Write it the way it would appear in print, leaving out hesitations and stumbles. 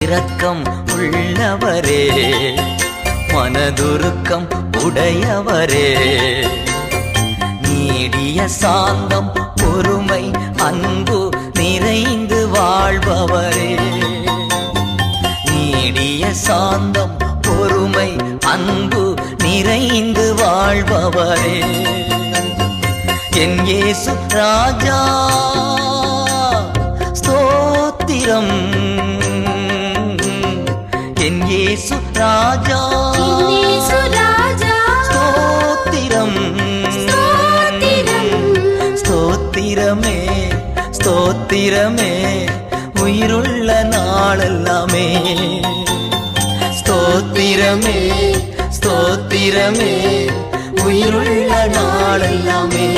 இரக்கம் உள்ளவரே, மனதுருக்கம் உடையவரே, நீடிய சாந்தம் பொறுமை அன்பு நிறைந்து வாழ்பவரே, நீடிய சாந்தம் பொறுமை அன்பு நிறைந்து வாழ்பவரே, என் இயேசு ராஜா ஸ்தோத்திரம், என் இயேசு ராஜா ஸ்தோத்திரம், ஸ்தோத்திரமே ஸ்தோத்திரமே உயிருள்ள நாளெல்லாமே, ஸ்தோத்திரமே ஸ்தோத்திரமே உயிருள்ள நாளெல்லாமே.